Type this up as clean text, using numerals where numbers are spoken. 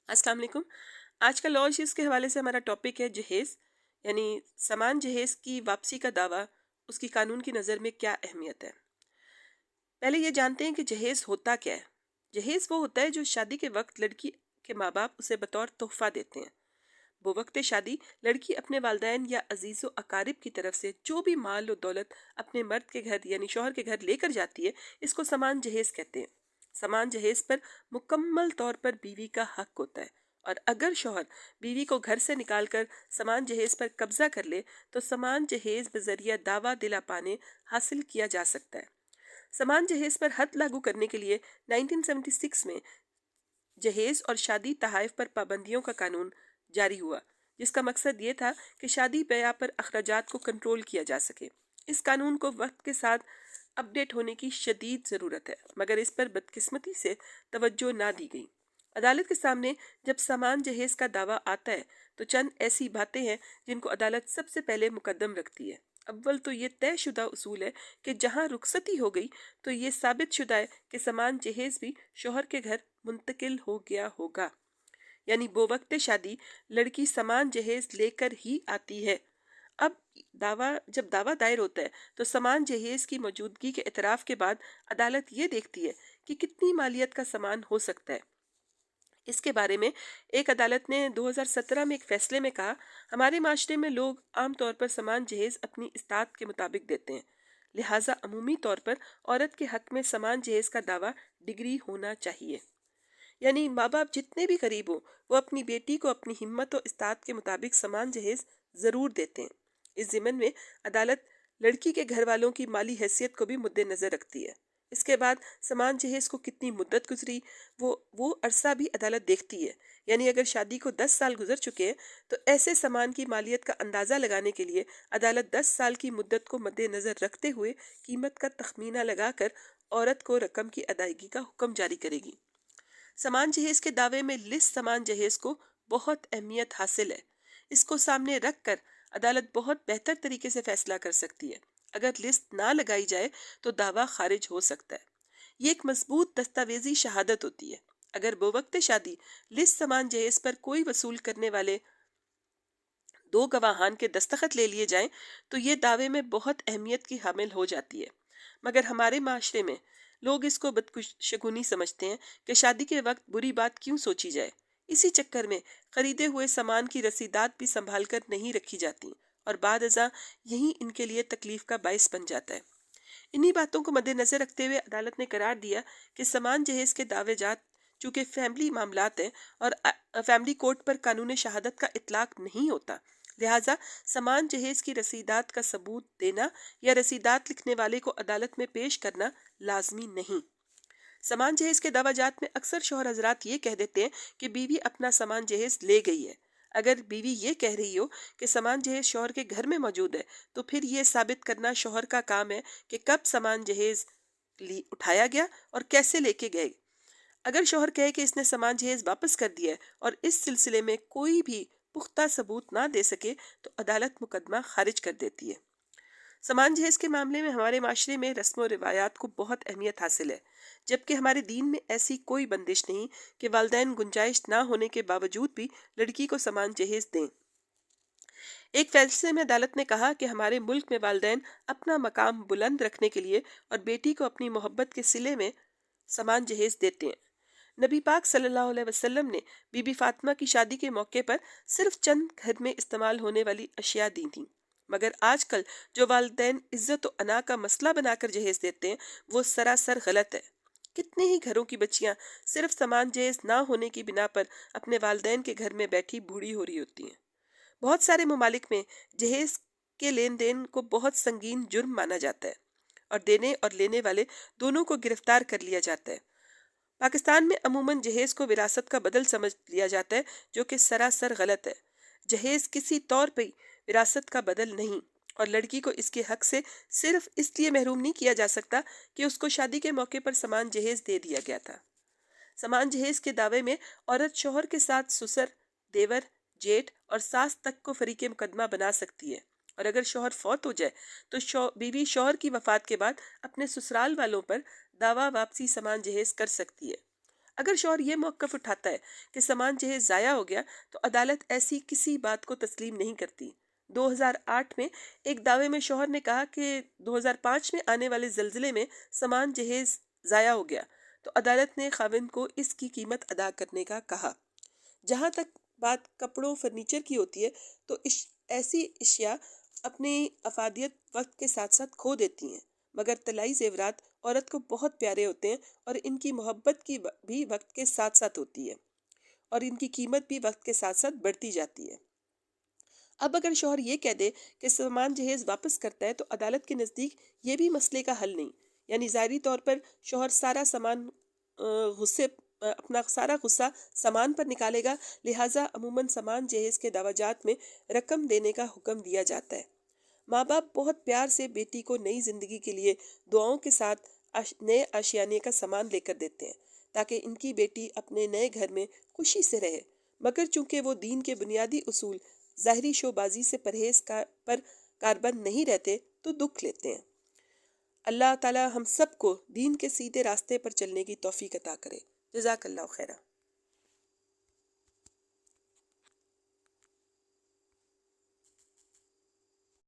السلام علیکم۔ آج کا لا ایشوز کے حوالے سے ہمارا ٹاپک ہے جہیز، یعنی سامان جہیز کی واپسی کا دعویٰ، اس کی قانون کی نظر میں کیا اہمیت ہے۔ پہلے یہ جانتے ہیں کہ جہیز ہوتا کیا ہے۔ جہیز وہ ہوتا ہے جو شادی کے وقت لڑکی کے ماں باپ اسے بطور تحفہ دیتے ہیں۔ وہ وقت شادی لڑکی اپنے والدین یا عزیز و اقارب کی طرف سے جو بھی مال و دولت اپنے مرد کے گھر یعنی شوہر کے گھر لے کر جاتی ہے، اس کو سامان جہیز کہتے ہیں۔ سامان جہیز پر مکمل طور پر بیوی کا حق ہوتا ہے، اور اگر شوہر بیوی کو گھر سے نکال کر سامان جہیز پر قبضہ کر لے تو سامان جہیز بذریعہ دعویٰ دلا پانے حاصل کیا جا سکتا ہے۔ سامان جہیز پر حد لاگو کرنے کے لیے 1976 میں جہیز اور شادی تحائف پر پابندیوں کا قانون جاری ہوا، جس کا مقصد یہ تھا کہ شادی بیاہ پر اخراجات کو کنٹرول کیا جا سکے۔ اس قانون کو وقت کے ساتھ اپ ڈیٹ ہونے کی شدید ضرورت ہے، مگر اس پر بدقسمتی سے توجہ نہ دی گئی۔ عدالت کے سامنے جب سامان جہیز کا دعویٰ آتا ہے تو چند ایسی باتیں ہیں جن کو عدالت سب سے پہلے مقدم رکھتی ہے۔ اول تو یہ طے شدہ اصول ہے کہ جہاں رخصتی ہو گئی تو یہ ثابت شدہ ہے کہ سامان جہیز بھی شوہر کے گھر منتقل ہو گیا ہوگا، یعنی بوقت شادی لڑکی سامان جہیز لے کر ہی آتی ہے۔ اب جب دعویٰ دائر ہوتا ہے تو سامان جہیز کی موجودگی کے اعتراف کے بعد عدالت یہ دیکھتی ہے کہ کتنی مالیت کا سامان ہو سکتا ہے۔ اس کے بارے میں ایک عدالت نے 2017 میں ایک فیصلے میں کہا، ہمارے معاشرے میں لوگ عام طور پر سامان جہیز اپنی استطاعت کے مطابق دیتے ہیں، لہٰذا عمومی طور پر عورت کے حق میں سامان جہیز کا دعویٰ ڈگری ہونا چاہیے۔ یعنی ماں باپ جتنے بھی قریب ہوں وہ اپنی بیٹی کو اپنی ہمت و استطاعت کے مطابق سامان جہیز ضرور دیتے ہیں۔ اس ضمن میں عدالت لڑکی کے گھر والوں کی مالی حیثیت کو بھی مد نظر رکھتی ہے۔ اس کے بعد سامان جہیز کو کتنی مدت گزری وہ عرصہ بھی عدالت دیکھتی ہے، یعنی اگر شادی کو 10 سال گزر چکے ہیں تو ایسے سامان کی مالیت کا اندازہ لگانے کے لیے عدالت 10 سال کی مدت کو مد نظر رکھتے ہوئے قیمت کا تخمینہ لگا کر عورت کو رقم کی ادائیگی کا حکم جاری کرے گی۔ سامان جہیز کے دعوے میں لسٹ سامان جہیز کو بہت اہمیت حاصل ہے۔ اس کو سامنے رکھ کر عدالت بہت بہتر طریقے سے فیصلہ کر سکتی ہے۔ اگر لسٹ نہ لگائی جائے تو دعویٰ خارج ہو سکتا ہے۔ یہ ایک مضبوط دستاویزی شہادت ہوتی ہے۔ اگر بوقت شادی لسٹ سامان جہیز پر کوئی وصول کرنے والے 2 گواہان کے دستخط لے لیے جائیں تو یہ دعوے میں بہت اہمیت کی حامل ہو جاتی ہے، مگر ہمارے معاشرے میں لوگ اس کو بدشگونی سمجھتے ہیں کہ شادی کے وقت بری بات کیوں سوچی جائے۔ اسی چکر میں خریدے ہوئے سامان کی رسیدات بھی سنبھال کر نہیں رکھی جاتی اور بعد ازاں یہی ان کے لیے تکلیف کا باعث بن جاتا ہے۔ انہی باتوں کو مد نظر رکھتے ہوئے عدالت نے قرار دیا کہ سامان جہیز کے دعوے جات چونکہ فیملی معاملات ہیں اور فیملی کورٹ پر قانون شہادت کا اطلاق نہیں ہوتا، لہٰذا سامان جہیز کی رسیدات کا ثبوت دینا یا رسیدات لکھنے والے کو عدالت میں پیش کرنا لازمی نہیں۔ سامان جہیز کے دعویٰ جات میں اکثر شوہر حضرات یہ کہہ دیتے ہیں کہ بیوی اپنا سامان جہیز لے گئی ہے۔ اگر بیوی یہ کہہ رہی ہو کہ سامان جہیز شوہر کے گھر میں موجود ہے تو پھر یہ ثابت کرنا شوہر کا کام ہے کہ کب سامان جہیز اٹھایا گیا اور کیسے لے کے گئے۔ اگر شوہر کہے کہ اس نے سامان جہیز واپس کر دیا ہے اور اس سلسلے میں کوئی بھی پختہ ثبوت نہ دے سکے تو عدالت مقدمہ خارج کر دیتی ہے۔ سامان جہیز کے معاملے میں ہمارے معاشرے میں رسم و روایات کو بہت اہمیت حاصل ہے، جبکہ ہمارے دین میں ایسی کوئی بندش نہیں کہ والدین گنجائش نہ ہونے کے باوجود بھی لڑکی کو سامان جہیز دیں۔ ایک فیصلے میں عدالت نے کہا کہ ہمارے ملک میں والدین اپنا مقام بلند رکھنے کے لیے اور بیٹی کو اپنی محبت کے صلے میں سامان جہیز دیتے ہیں۔ نبی پاک صلی اللہ علیہ وسلم نے بی بی فاطمہ کی شادی کے موقع پر صرف چند گھر میں استعمال ہونے والی اشیاء دی تھیں، مگر آج کل جو والدین عزت و انا کا مسئلہ بنا کر جہیز دیتے ہیں وہ سراسر غلط ہے۔ کتنے ہی گھروں کی بچیاں صرف سامان جہیز نہ ہونے کی بنا پر اپنے والدین کے گھر میں بیٹھی بوڑھی ہو رہی ہوتی ہیں۔ بہت سارے ممالک میں جہیز کے لین دین کو بہت سنگین جرم مانا جاتا ہے اور دینے اور لینے والے دونوں کو گرفتار کر لیا جاتا ہے۔ پاکستان میں عموماً جہیز کو وراثت کا بدل سمجھ لیا جاتا ہے، جو کہ سراسر غلط ہے۔ جہیز کسی طور پہ وراثت کا بدل نہیں، اور لڑکی کو اس کے حق سے صرف اس لیے محروم نہیں کیا جا سکتا کہ اس کو شادی کے موقع پر سامان جہیز دے دیا گیا تھا۔ سامان جہیز کے دعوے میں عورت شوہر کے ساتھ سسر، دیور، جیٹھ اور ساس تک کو فریق مقدمہ بنا سکتی ہے، اور اگر شوہر فوت ہو جائے تو بیوی شوہر کی وفات کے بعد اپنے سسرال والوں پر دعویٰ واپسی سامان جہیز کر سکتی ہے۔ اگر شوہر یہ موقف اٹھاتا ہے کہ سامان جہیز ضائع ہو گیا تو عدالت ایسی کسی بات کو تسلیم نہیں کرتی۔ 2008 میں ایک دعوے میں شوہر نے کہا کہ 2005 میں آنے والے زلزلے میں سامان جہیز ضائع ہو گیا تو عدالت نے خاوند کو اس کی قیمت ادا کرنے کا کہا۔ جہاں تک بات کپڑوں فرنیچر کی ہوتی ہے تو ایسی اشیاء اپنی افادیت وقت کے ساتھ ساتھ کھو دیتی ہیں، مگر طلائی زیورات عورت کو بہت پیارے ہوتے ہیں اور ان کی محبت کی بھی وقت کے ساتھ ساتھ ہوتی ہے اور ان کی قیمت بھی وقت کے ساتھ ساتھ بڑھتی جاتی ہے۔ اب اگر شوہر یہ کہہ دے کہ سامان جہیز واپس کرتا ہے تو عدالت کے نزدیک یہ بھی مسئلے کا حل نہیں، یعنی ظاہری طور پر شوہر اپنا سارا غصہ سامان پر نکالے گا، لہٰذا عموماً سامان جہیز کے دعوی جات میں رقم دینے کا حکم دیا جاتا ہے۔ ماں باپ بہت پیار سے بیٹی کو نئی زندگی کے لیے دعاؤں کے ساتھ نئے آشیانے کا سامان لے کر دیتے ہیں تاکہ ان کی بیٹی اپنے نئے گھر میں خوشی سے رہے، مگر چونکہ وہ دین کے بنیادی اصول ظاہری شو بازی سے پرہیز پر کاربند نہیں رہتے تو دکھ لیتے ہیں۔ اللہ تعالی ہم سب کو دین کے سیدھے راستے پر چلنے کی توفیق عطا کرے۔ جزاک اللہ خیرہ۔